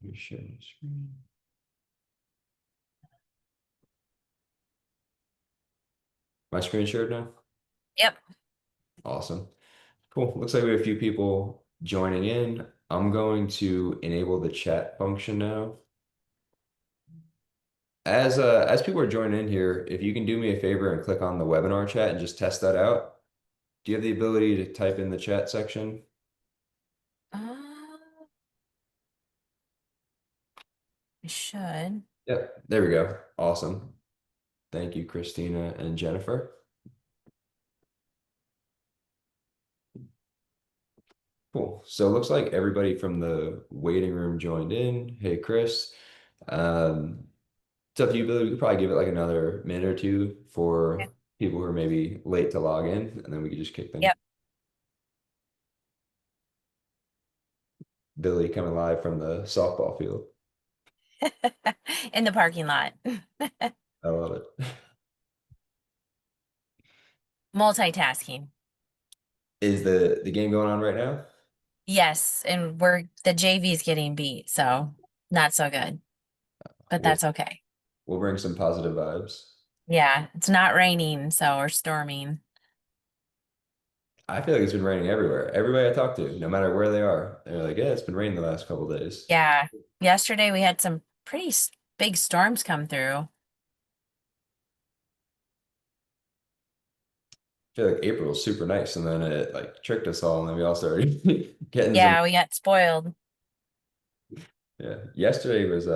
Let me share my screen. My screen shared now? Yep. Awesome. Cool. Looks like we have a few people joining in. I'm going to enable the chat function now. As people are joining in here, if you can do me a favor and click on the webinar chat and just test that out. Do you have the ability to type in the chat section? Uh, I should. Yep, there we go. Awesome. Thank you, Christina and Jennifer. Cool. So it looks like everybody from the waiting room joined in. Hey, Chris. Um, it's up to you, Billy. We could probably give it like another minute or two Okay. for people who are maybe late to log in, and then we could just kick things. Yep. Billy coming live from the softball field. In the parking lot. I love it. Multitasking. Is the game going on right now? Yes, and the JV's getting beat, so not so good, but We'll that's okay. we'll bring some positive vibes. Yeah, it's not raining, so or storming. I feel like it's been raining everywhere. Everybody I talk to, no matter where they are, they're like, "Yeah, it's been raining the last couple of days." Yeah. Yesterday we had some pretty big storms come through. I feel like April was super nice, and then it like tricked us all, and then we all started getting some. Yeah, we got spoiled. Yeah, yesterday was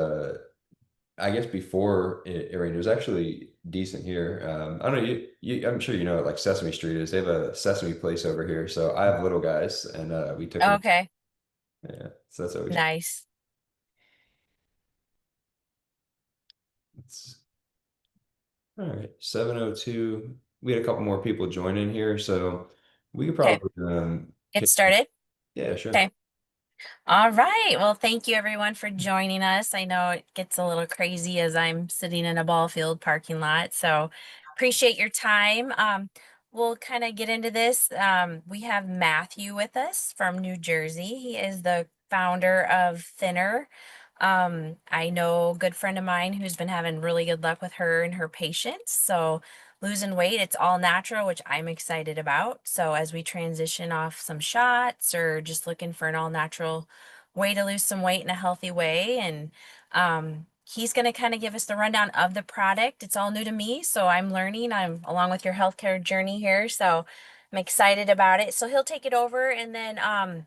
I guess before it rained, it was actually decent here. I don't know, I'm sure you know what like Sesame Street is. They have a Sesame place over here, so I have little guys, and we took them. Okay, Yeah, so that's always. nice. It's, all right, 7:02. We had a couple more people join in here, so we could Okay, probably get started. yeah, sure. Okay. All right. Well, thank you everyone for joining us. I know it gets a little crazy as I'm sitting in a ball field parking lot, so appreciate your time. We'll kind of get into this. We have Matthew with us from New Jersey. He is the founder of Thinner. I know a good friend of mine who's been having really good luck with her and her patients. So losing weight, it's all natural, which I'm excited about. So as we transition off some shots or just looking for an all natural way to lose some weight in a healthy way, and he's going to kind of give us the rundown of the product. It's all new to me, so I'm learning. I'm along with your healthcare journey here, so I'm excited about it. So he'll take it over, and then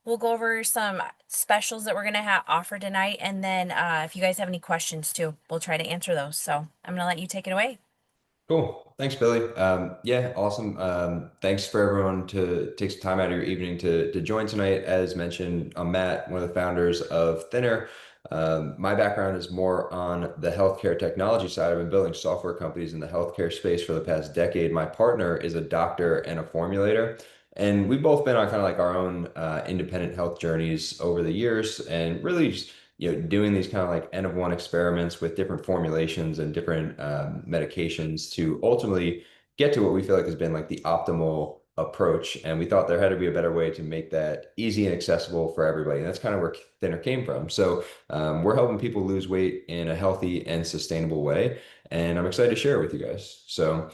we'll go over some specials that we're going to have offered tonight, and then if you guys have any questions too, we'll try to answer those. So I'm going to let you take it away. Cool. Thanks, Billy. Yeah, awesome. Thanks for everyone to take some time out of your evening to join tonight. As mentioned, I'm Matt, one of the founders of Thinnr. My background is more on the healthcare technology side. I've been building software companies in the healthcare space for the past decade. My partner is a doctor and a formulator, and we've both been on kind of like our own independent health journeys over the years, and really just doing these kind of like N of one experiments with different formulations and different medications to ultimately get to what we feel like has been like the optimal approach. And we thought there had to be a better way to make that easy and accessible for everybody. And that's kind of where Thinner came from. So we're helping people lose weight in a healthy and sustainable way. And I'm excited to share it with you guys. So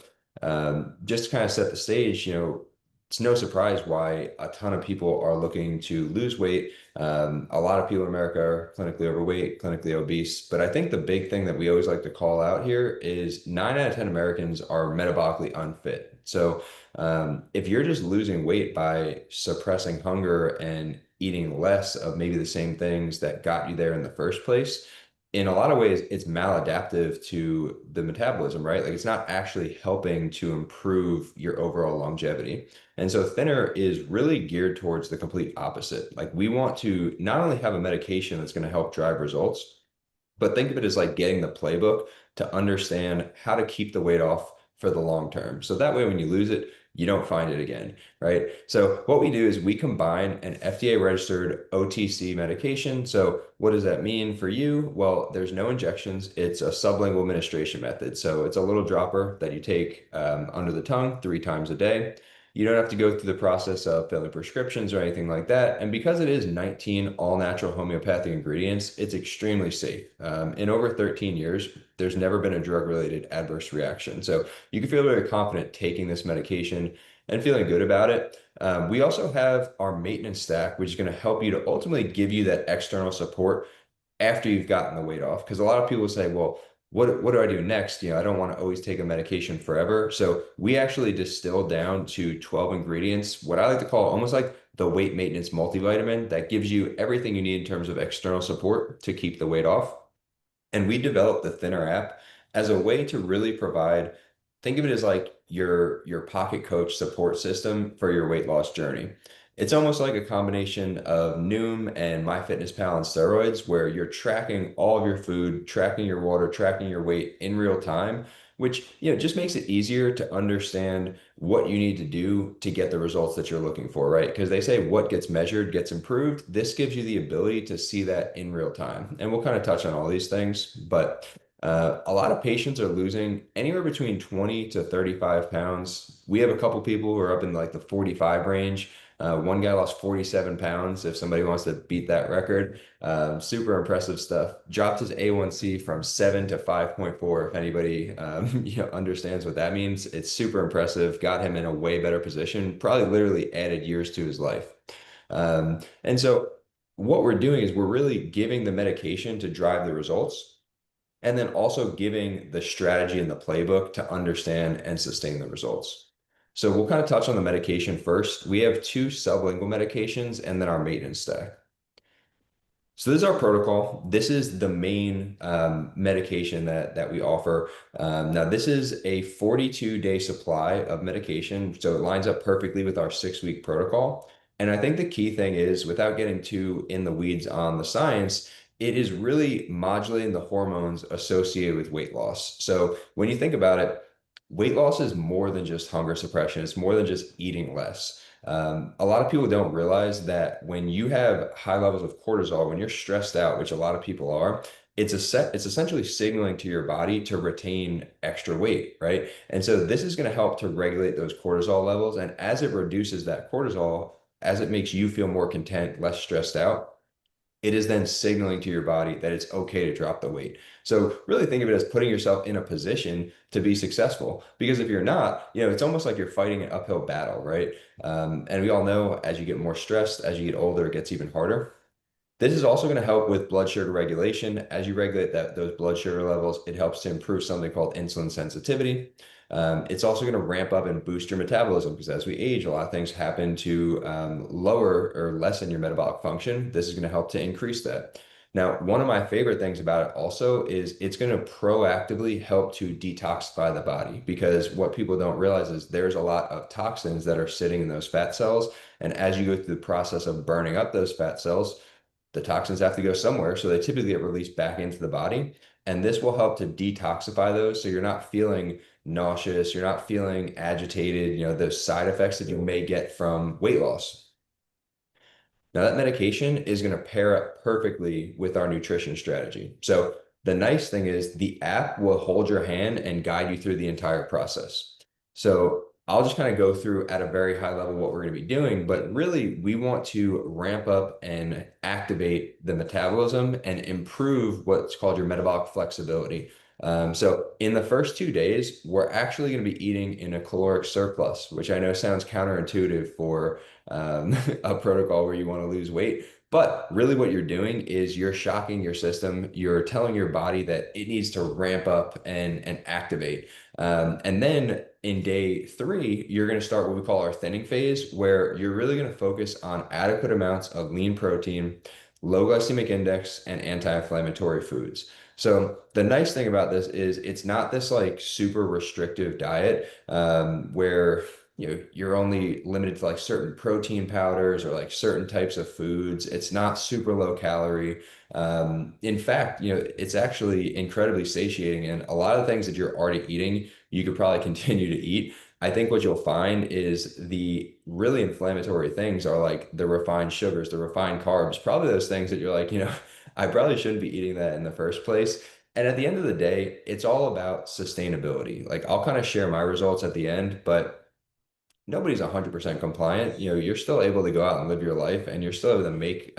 just to kind of set the stage, it's no surprise why a ton of people are looking to lose weight. A lot of people in America are clinically overweight, clinically obese. But I think the big thing that we always like to call out here is 9 out of 10 Americans are metabolically unfit. So if you're just losing weight by suppressing hunger and eating less of maybe the same things that got you there in the first place, in a lot of ways, it's maladaptive to the metabolism, right? Like it's not actually helping to improve your overall longevity. And so Thinner is really geared towards the complete opposite. Like we want to not only have a medication that's going to help drive results, but think of it as like getting the playbook to understand how to keep the weight off for the long term. So that way, when you lose it, you don't find it again, right? So what we do is we combine an FDA registered OTC medication. So what does that mean for you? Well, there's no injections. It's a sublingual administration method. So it's a little dropper that you take under the tongue 3 times a day. You don't have to go through the process of filling prescriptions or anything like that. And because it is 19 all natural homeopathic ingredients, it's extremely safe. In over 13 years, there's never been a drug related adverse reaction. So you can feel very confident taking this medication and feeling good about it. We also have our maintenance stack, which is going to help you to ultimately give you that external support after you've gotten the weight off. Because a lot of people say, well, what do I do next? I don't want to always take a medication forever. So we actually distill down to 12 ingredients, what I like to call almost like the weight maintenance multivitamin that gives you everything you need in terms of external support to keep the weight off. And we developed the Thinnr app as a way to really provide, think of it as like your pocket coach support system for your weight loss journey. It's almost like a combination of Noom and MyFitnessPal and steroids, where you're tracking all of your food, tracking your water, tracking your weight in real time, which just makes it easier to understand what you need to do to get the results that you're looking for, right? Because they say what gets measured gets improved. This gives you the ability to see that in real time. And we'll kind of touch on all these things, but a lot of patients are losing anywhere between 20 to 35 pounds. We have a couple people who are up in like the 45 range. One guy lost 47 pounds, if somebody wants to beat that record. Super impressive stuff. Dropped his A1C from 7 to 5.4. If anybody understands what that means, it's super impressive. Got him in a way better position. Probably literally added years to his life. And so what we're doing is we're really giving the medication to drive the results, and then also giving the strategy and the playbook to understand and sustain the results. So we'll kind of touch on the medication first. We have two sublingual medications and then our maintenance stack. So this is our protocol. This is the main medication that we offer. Now this is a 42-day supply of medication, so it lines up perfectly with our 6-week protocol. And I think the key thing is, without getting too in the weeds on the science, it is really modulating the hormones associated with weight loss. So when you think about it, weight loss is more than just hunger suppression. It's more than just eating less. A lot of people don't realize that when you have high levels of cortisol, when you're stressed out, which a lot of people are, it's essentially signaling to your body to retain extra weight, right? And so this is going to help to regulate those cortisol levels. And as it reduces that cortisol, as it makes you feel more content, less stressed out, it is then signaling to your body that it's okay to drop the weight. So really think of it as putting yourself in a position to be successful. Because if you're not, it's almost like you're fighting an uphill battle, right? And we all know as you get more stressed, as you get older, it gets even harder. This is also going to help with blood sugar regulation. As you regulate those blood sugar levels, it helps to improve something called insulin sensitivity. It's also going to ramp up and boost your metabolism, because as we age, a lot of things happen to lower or lessen your metabolic function. This is going to help to increase that. Now, one of my favorite things about it also is it's going to proactively help to detoxify the body, because what people don't realize is there's a lot of toxins that are sitting in those fat cells. And as you go through the process of burning up those fat cells, the toxins have to go somewhere. So they typically get released back into the body. And this will help to detoxify those. So you're not feeling nauseous, you're not feeling agitated, those side effects that you may get from weight loss. Now, that medication is going to pair up perfectly with our nutrition strategy. So the nice thing is the app will hold your hand and guide you through the entire process. So I'll just kind of go through at a very high level what we're going to be doing, but really we want to ramp up and activate the metabolism and improve what's called your metabolic flexibility. So in the first 2 days, we're actually going to be eating in a caloric surplus, which I know sounds counterintuitive for a protocol where you want to lose weight. But really, what you're doing is you're shocking your system. You're telling your body that it needs to ramp up and activate. And then in day 3, you're going to start what we call our thinning phase, where you're really going to focus on adequate amounts of lean protein, low glycemic index, and anti-inflammatory foods. So the nice thing about this is it's not this like super restrictive diet where you're only limited to like certain protein powders or like certain types of foods. It's not super low calorie. In fact, it's actually incredibly satiating, and a lot of things that you're already eating, you could probably continue to eat. I think what you'll find is the really inflammatory things are like the refined sugars, the refined carbs, probably those things that you're like, I probably shouldn't be eating that in the first place. And at the end of the day, it's all about sustainability. Like I'll kind of share my results at the end, but nobody's 100% compliant. You're still able to go out and live your life, and you're still able to make,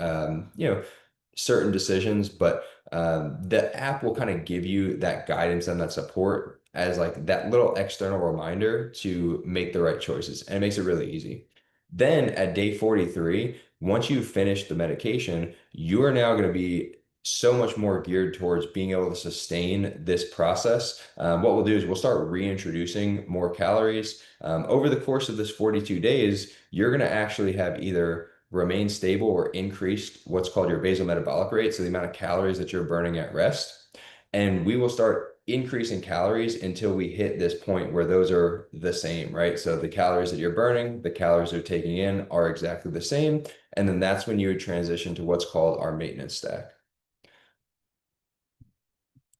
certain decisions, but the app will kind of give you that guidance and that support as like that little external reminder to make the right choices. And it makes it really easy. Then at day 43, once you finish the medication, you are now going to be so much more geared towards being able to sustain this process. What we'll do is we'll start reintroducing more calories. Over the course of this 42 days, you're going to actually have either remain stable or increased what's called your basal metabolic rate, so the amount of calories that you're burning at rest. And we will start increasing calories until we hit this point where those are the same, right? So the calories that you're burning, the calories you're taking in are exactly the same. And then that's when you would transition to what's called our maintenance stack.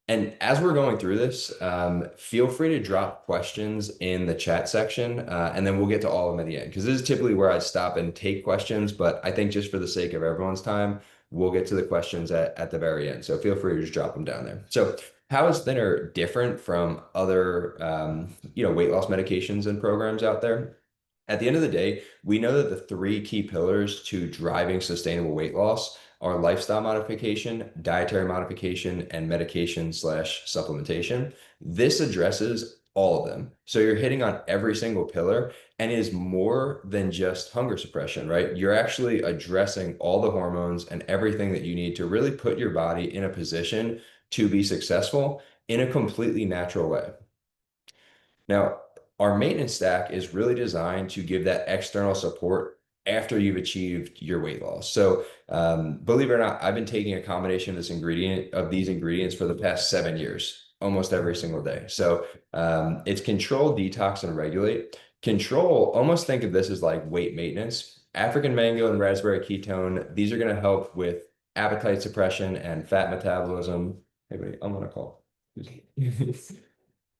And as we're going through this, feel free to drop questions in the chat section, and then we'll get to all of them at the end. Because this is typically where I stop and take questions, but I think just for the sake of everyone's time, we'll get to the questions at the very end. So feel free to just drop them down there. So how is Thinner different from other, weight loss medications and programs out there? At the end of the day, we know that the three key pillars to driving sustainable weight loss are lifestyle modification, dietary modification, and medication slash supplementation. This addresses all of them. So you're hitting on every single pillar and is more than just hunger suppression, right? You're actually addressing all the hormones and everything that you need to really put your body in a position to be successful in a completely natural way. Now, our maintenance stack is really designed to give that external support after you've achieved your weight loss. So, believe it or not, I've been taking a combination of these ingredients for the past 7 years, almost every single day. So, it's control, detox, and regulate. Control, almost think of this as like weight maintenance. African mango and raspberry ketone, these are going to help with appetite suppression and fat metabolism. Hey, wait, I'm gonna call.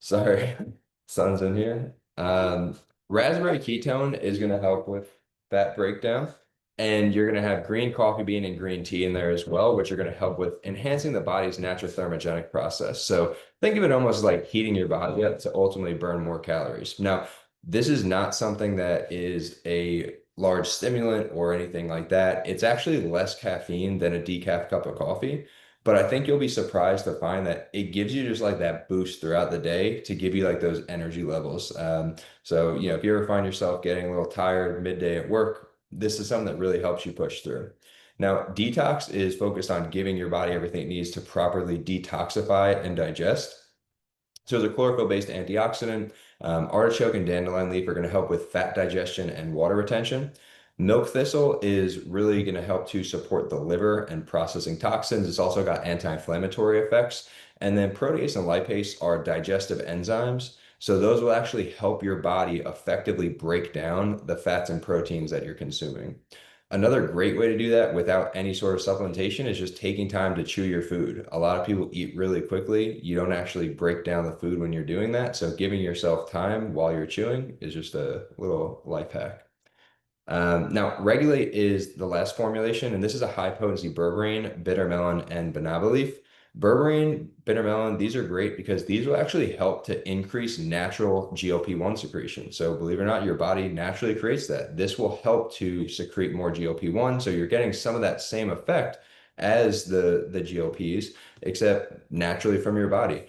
Sorry, sun's in here. Raspberry ketone is going to help with fat breakdown. And you're going to have green coffee bean and green tea in there as well, which are going to help with enhancing the body's natural thermogenic process. So think of it almost like heating your body up to ultimately burn more calories. Now, this is not something that is a large stimulant or anything like that. It's actually less caffeine than a decaf cup of coffee. But I think you'll be surprised to find that it gives you just like that boost throughout the day to give you like those energy levels. So, if you ever find yourself getting a little tired midday at work, this is something that really helps you push through. Now, detox is focused on giving your body everything it needs to properly detoxify and digest. So as a chlorophyll-based antioxidant, artichoke and dandelion leaf are going to help with fat digestion and water retention. Milk thistle is really going to help to support the liver and processing toxins. It's also got anti-inflammatory effects. And then protease and lipase are digestive enzymes. So those will actually help your body effectively break down the fats and proteins that you're consuming. Another great way to do that without any sort of supplementation is just taking time to chew your food. A lot of people eat really quickly. You don't actually break down the food when you're doing that. So giving yourself time while you're chewing is just a little life hack. Now, Regulate is the last formulation, and this is a high potency berberine, bitter melon, and banaba leaf. Berberine, bitter melon, these are great because these will actually help to increase natural GLP-1 secretion. So, believe it or not, your body naturally creates that. This will help to secrete more GLP-1. So, you're getting some of that same effect as the GLPs, except naturally from your body.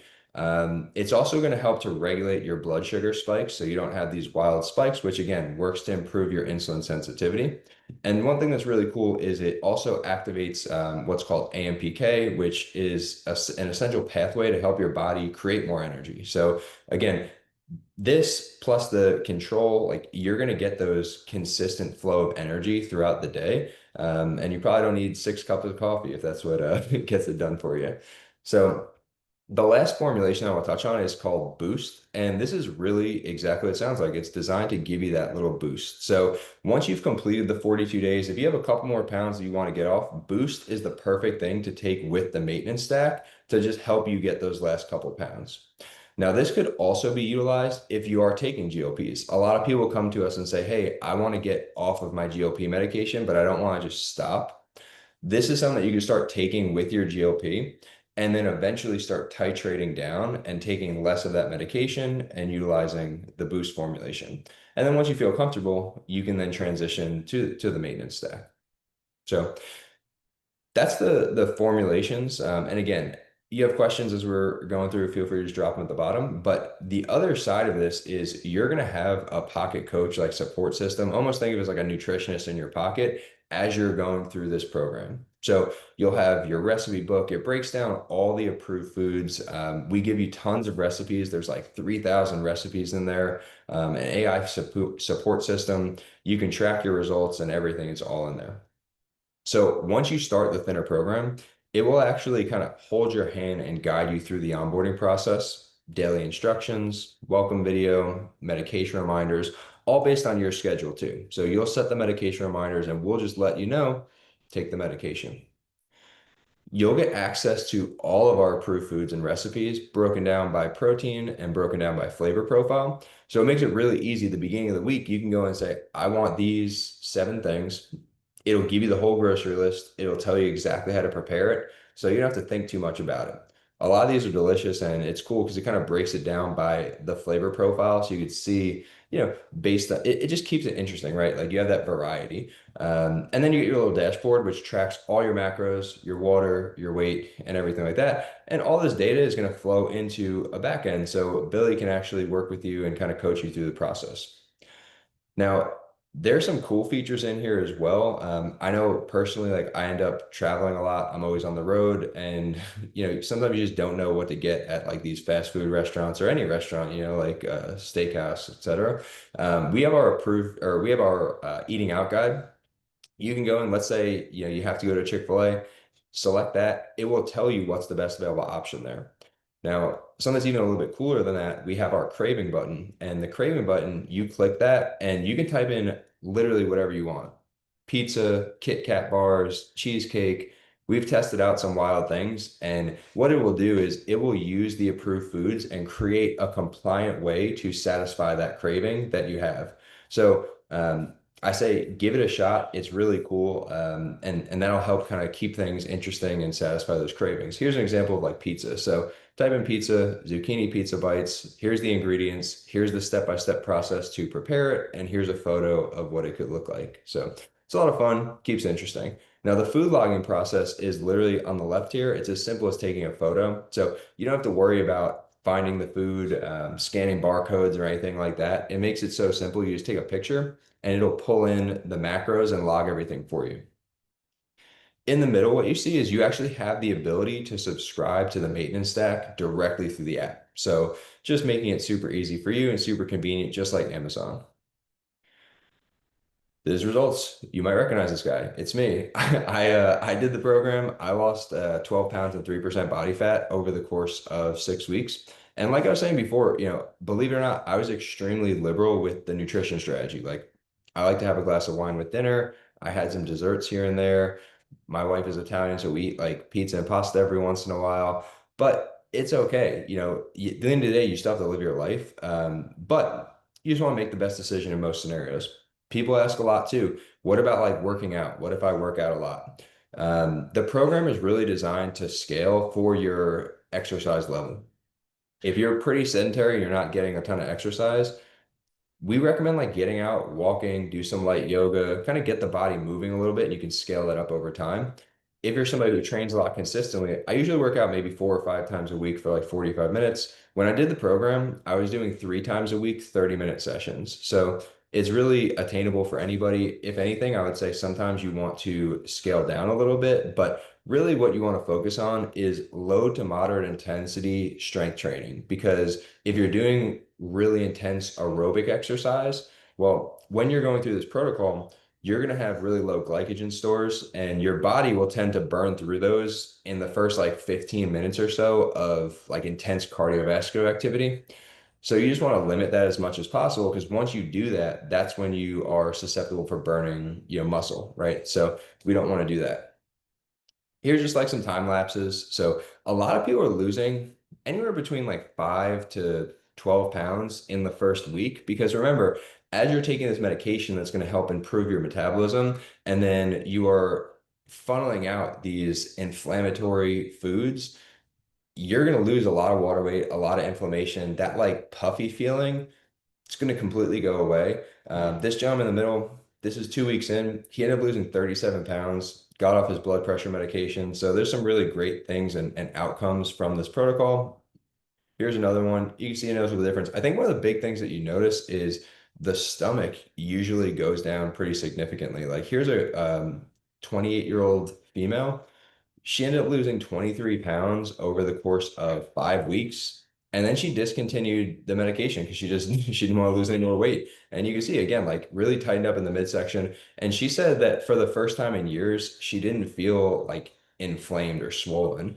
It's also going to help to regulate your blood sugar spikes so you don't have these wild spikes, which again works to improve your insulin sensitivity. And one thing that's really cool is it also activates what's called AMPK, which is an essential pathway to help your body create more energy. So again, this plus the control, like you're going to get those consistent flow of energy throughout the day. And you probably don't need 6 cups of coffee if that's what gets it done for you. So the last formulation I will touch on is called Boost, and this is really exactly what it sounds like. It's designed to give you that little boost. So once you've completed the 42 days, if you have a couple more pounds that you want to get off, Boost is the perfect thing to take with the maintenance stack to just help you get those last couple pounds. Now, this could also be utilized if you are taking GLPs. A lot of people come to us and say, hey, I want to get off of my GLP medication, but I don't want to just stop. This is something that you can start taking with your GLP. and then eventually start titrating down and taking less of that medication and utilizing the boost formulation. And then once you feel comfortable, you can then transition to the maintenance stack. So that's the formulations. And again, you have questions as we're going through, feel free to just drop them at the bottom. But the other side of this is you're going to have a pocket coach like support system. Almost think of it as like a nutritionist in your pocket as you're going through this program. So you'll have your recipe book. It breaks down all the approved foods. We give you tons of recipes. There's like 3,000 recipes in there. An AI support system. You can track your results and everything. It's all in there. So once you start the Thinnr program, it will actually kind of hold your hand and guide you through the onboarding process, daily instructions, welcome video, medication reminders, all based on your schedule too. So you'll set the medication reminders and we'll just let you know, take the medication. You'll get access to all of our approved foods and recipes broken down by protein and broken down by flavor profile. So it makes it really easy. At the beginning of the week, you can go and say, I want these 7 things. It'll give you the whole grocery list. It'll tell you exactly how to prepare it. So you don't have to think too much about it. A lot of these are delicious and it's cool because it kind of breaks it down by the flavor profile. So you could see, based on it just keeps it interesting, right? Like you have that variety. And then you get your little dashboard, which tracks all your macros, your water, your weight, and everything like that. And all this data is going to flow into a backend. So Billy can actually work with you and kind of coach you through the process. Now, there's some cool features in here as well. I know personally, like I end up traveling a lot. I'm always on the road, and sometimes you just don't know what to get at like these fast food restaurants or any restaurant, like steakhouse, etc. We have our approved, or we have our eating out guide. You can go and let's say, you have to go to Chick-fil-A, select that. It will tell you what's the best available option there. Now, something that's even a little bit cooler than that, we have our craving button. And the craving button, you click that and you can type in literally whatever you want. Pizza, Kit Kat bars, cheesecake. We've tested out some wild things. And what it will do is it will use the approved foods and create a compliant way to satisfy that craving that you have. So, I say give it a shot. It's really cool. And that'll help kind of keep things interesting and satisfy those cravings. Here's an example of like pizza. So type in pizza, zucchini pizza bites. Here's the ingredients. Here's the step-by-step process to prepare it. And here's a photo of what it could look like. So it's a lot of fun, keeps it interesting. Now, the food logging process is literally on the left here. It's as simple as taking a photo. So you don't have to worry about finding the food, scanning barcodes or anything like that. It makes it so simple. You just take a picture and it'll pull in the macros and log everything for you. In the middle, what you see is you actually have the ability to subscribe to the maintenance stack directly through the app. So just making it super easy for you and super convenient, just like Amazon. There's results. You might recognize this guy. It's me. I did the program. I lost 12 pounds and 3% body fat over the course of 6 weeks. And like I was saying before, believe it or not, I was extremely liberal with the nutrition strategy. Like I like to have a glass of wine with dinner. I had some desserts here and there. My wife is Italian, so we eat like pizza and pasta every once in a while. But it's okay. At the end of the day, you still have to live your life. But you just want to make the best decision in most scenarios. People ask a lot too. What about like working out? What if I work out a lot? The program is really designed to scale for your exercise level. If you're pretty sedentary, you're not getting a ton of exercise, we recommend like getting out, walking, do some light yoga, kind of get the body moving a little bit, and you can scale that up over time. If you're somebody who trains a lot consistently, I usually work out maybe 4 or 5 times a week for like 45 minutes. When I did the program, I was doing 3 times a week, 30-minute sessions. So it's really attainable for anybody. If anything, I would say sometimes you want to scale down a little bit, but really what you want to focus on is low to moderate intensity strength training. Because if you're doing really intense aerobic exercise, well, when you're going through this protocol, you're going to have really low glycogen stores and your body will tend to burn through those in the first like 15 minutes or so of like intense cardiovascular activity. So you just want to limit that as much as possible because once you do that, that's when you are susceptible for burning, muscle, right? So we don't want to do that. Here's just like some time lapses. So a lot of people are losing anywhere between like 5 to 12 pounds in the first week. Because remember, as you're taking this medication that's going to help improve your metabolism, and then you are funneling out these inflammatory foods, you're going to lose a lot of water weight, a lot of inflammation. That like puffy feeling, it's going to completely go away. This gentleman in the middle, this is 2 weeks in. He ended up losing 37 pounds, got off his blood pressure medication. So there's some really great things and outcomes from this protocol. Here's another one. You can see a noticeable difference. I think one of the big things that you notice is the stomach usually goes down pretty significantly. Like here's a 28-year-old female. She ended up losing 23 pounds over the course of 5 weeks. And then she discontinued the medication because she didn't want to lose any more weight. And you can see again, like really tightened up in the midsection. And she said that for the first time in years, she didn't feel like inflamed or swollen,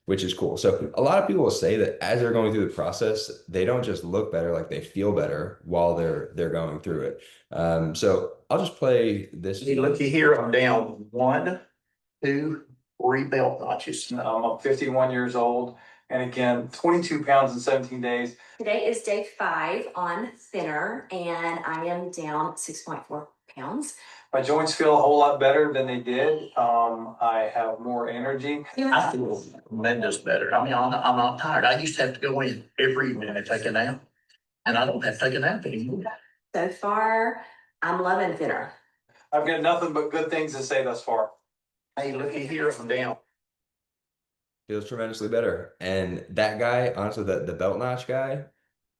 which is cool. So a lot of people will say that as they're going through the process, they don't just look better, like they feel better while they're going through it. So I'll just play this. Hey, looky here, I'm down one, two, three belt notches. I'm 51 years old, and again, 22 pounds in 17 days. Today is day 5 on Thinnr, and I am down 6.4 pounds. My joints feel a whole lot better than they did. I have more energy. I feel tremendous better. I mean, I'm not tired. I used to have to go in every evening and take a nap, and I don't have to take a nap anymore. So far, I'm loving Thinnr. I've got nothing but good things to say thus far. Hey, looky here, I'm down. Feels tremendously better. And that guy, honestly, the belt notch guy,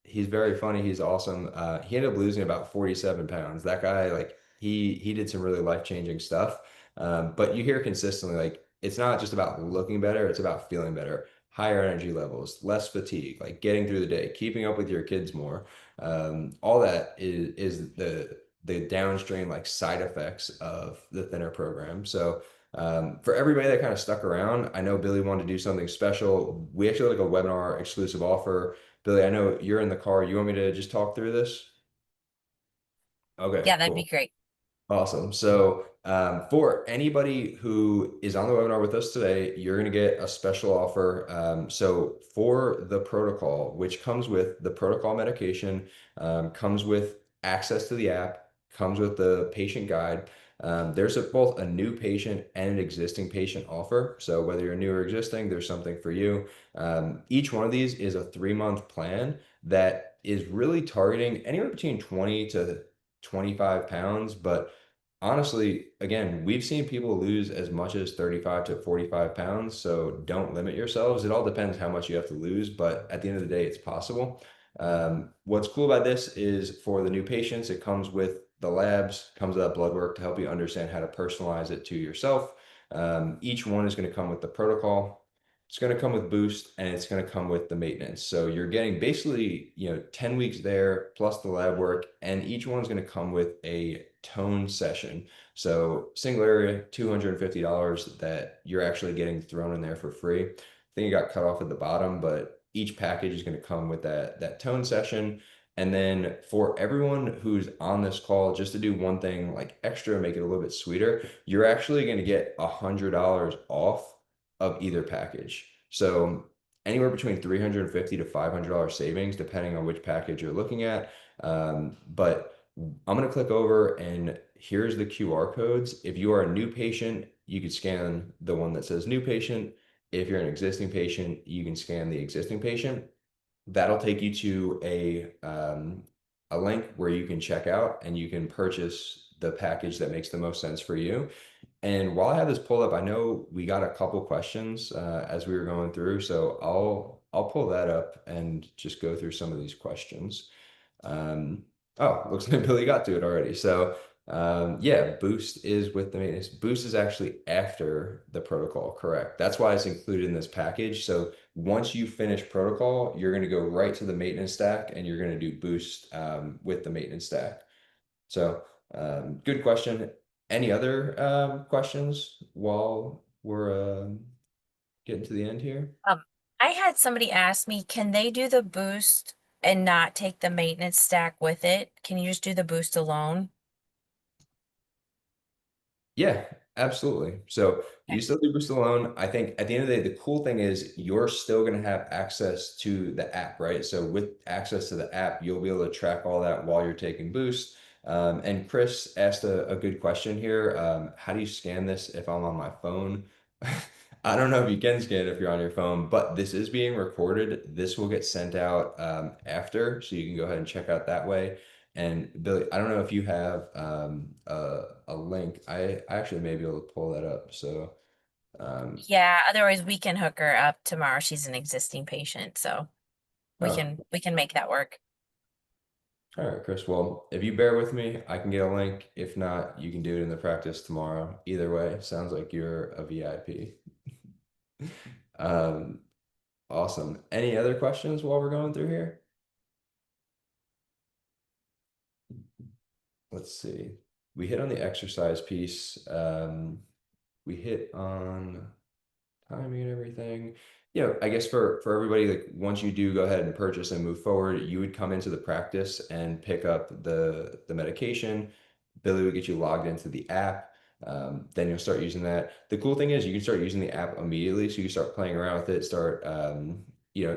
he's very funny. He's awesome. He ended up losing about 47 pounds. That guy, like he did some really life-changing stuff. But you hear consistently, like it's not just about looking better, it's about feeling better, higher energy levels, less fatigue, like getting through the day, keeping up with your kids more. All that is the downstream like side effects of the Thinnr program. So for everybody that kind of stuck around, I know Billy wanted to do something special. We actually have like a webinar exclusive offer. Billy, I know you're in the car. You want me to just talk through this? Okay, Yeah, that'd be cool. great. Awesome. So, for anybody who is on the webinar with us today, you're going to get a special offer. So, for the protocol, which comes with the protocol medication, comes with access to the app, comes with the patient guide. There's both a new patient and an existing patient offer. So, whether you're new or existing, there's something for you. Each one of these is a 3-month plan that is really targeting anywhere between 20 to 25 pounds, but honestly, again, we've seen people lose as much as 35 to 45 pounds, so don't limit yourselves. It all depends how much you have to lose, but at the end of the day, it's possible. What's cool about this is for the new patients, it comes with the labs, comes with that blood work to help you understand how to personalize it to yourself. Each one is going to come with the protocol. It's going to come with boost and it's going to come with the maintenance. So you're getting basically, 10 weeks there plus the lab work, and each one's going to come with a tone session. So single area, $250 that you're actually getting thrown in there for free. I think it got cut off at the bottom, but each package is going to come with that tone session. And then for everyone who's on this call, just to do one thing like extra, make it a little bit sweeter, you're actually going to get $100 off of either package. So anywhere between $350 to $500 savings, depending on which package you're looking at. But I'm going to click over and here's the QR codes. If you are a new patient, you could scan the one that says new patient. If you're an existing patient, you can scan the existing patient. That'll take you to a link where you can check out and you can purchase the package that makes the most sense for you. And while I have this pulled up, I know we got a couple questions as we were going through, so I'll pull that up and just go through some of these questions. Um, oh, looks like Billy got to it already. So yeah, Boost is with the maintenance. Boost is actually after the protocol, correct? That's why it's included in this package. So once you finish protocol, you're going to go right to the maintenance stack and you're going to do Boost with the maintenance stack. So good question. Any other questions while we're getting to the end here? Um, I had somebody ask me, can they do the boost and not take the maintenance stack with it? Can you just do the boost alone? Yeah, absolutely. So Okay. you still do Boost alone. I think at the end of the day, the cool thing is you're still going to have access to the app, right? So with access to the app, you'll be able to track all that while you're taking Boost. And Chris asked a good question here. How do you scan this if I'm on my phone? I don't know if you can scan it if you're on your phone, but this is being recorded. This will get sent out after, so you can go ahead and check out that way. And Billy, I don't know if you have a link. I actually may be able to pull that up. So, um, Yeah, otherwise we can hook her up tomorrow. She's an existing patient, so oh, we can make that work. all right, Chris. Well, if you bear with me, I can get a link. If not, you can do it in the practice tomorrow. Either way, sounds like you're a VIP. Um, awesome. Any other questions while we're going through here? Let's see. We hit on the exercise piece. We hit on timing and everything. I guess for everybody, like once you do go ahead and purchase and move forward, you would come into the practice and pick up the medication. Billy would get you logged into the app. Then you'll start using that. The cool thing is you can start using the app immediately, so you can start playing around with it, start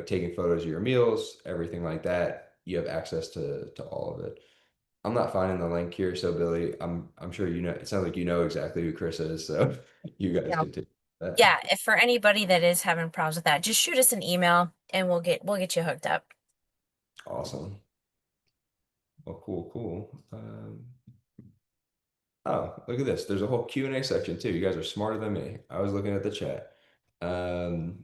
taking photos of your meals, everything like that. You have access to all of it. I'm not finding the link here, so Billy, I'm sure you know. It sounds like you know exactly who Chris is, so you guys Yeah. can take that. Yeah, if for anybody that is having problems with that, just shoot us an email and we'll get you hooked up. Awesome. Well, cool, cool. Oh, look at this. There's a whole Q&A section too. You guys are smarter than me. I was looking at the chat. Um,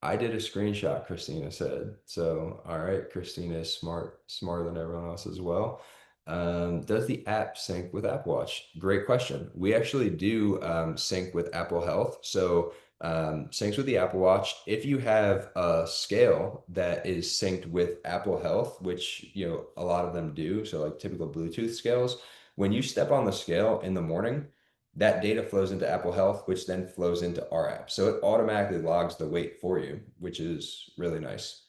I did a screenshot, Christina said. So, all right, Christina is smarter than everyone else as well. Does the app sync with Apple Watch? Great question. We actually do sync with Apple Health. So, syncs with the Apple Watch. If you have a scale that is synced with Apple Health, which, a lot of them do, so like typical Bluetooth scales, when you step on the scale in the morning, that data flows into Apple Health, which then flows into our app. So it automatically logs the weight for you, which is really nice.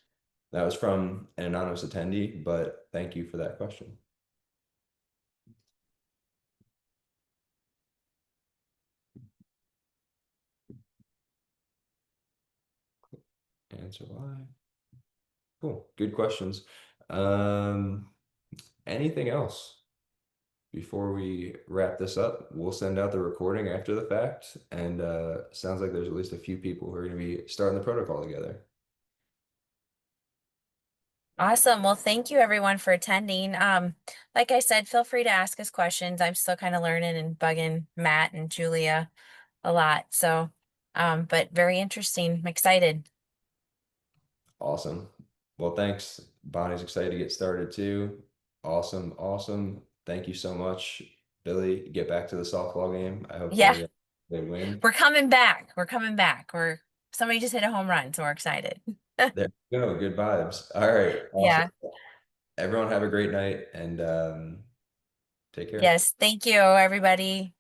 That was from an anonymous attendee, but thank you for that question. Answer live. Cool. Good questions. Um, Anything else before we wrap this up? We'll send out the recording after the fact, and sounds like there's at least a few people who are going to be starting the protocol together. Awesome. Well, thank you everyone for attending. Like I said, feel free to ask us questions. I'm still kind of learning and bugging Matt and Julia a lot. So, but very interesting. I'm excited. Awesome. Well, thanks. Bonnie's excited to get started too. Awesome, awesome. Thank you so much, Billy. Get back to the softball game. I hope Yeah, they win. we're coming back. We're coming back. Somebody just hit a home run, so we're excited. There you go. Good vibes. All right. Awesome. Yeah. Everyone have a great night and take care. Yes. Thank you, everybody.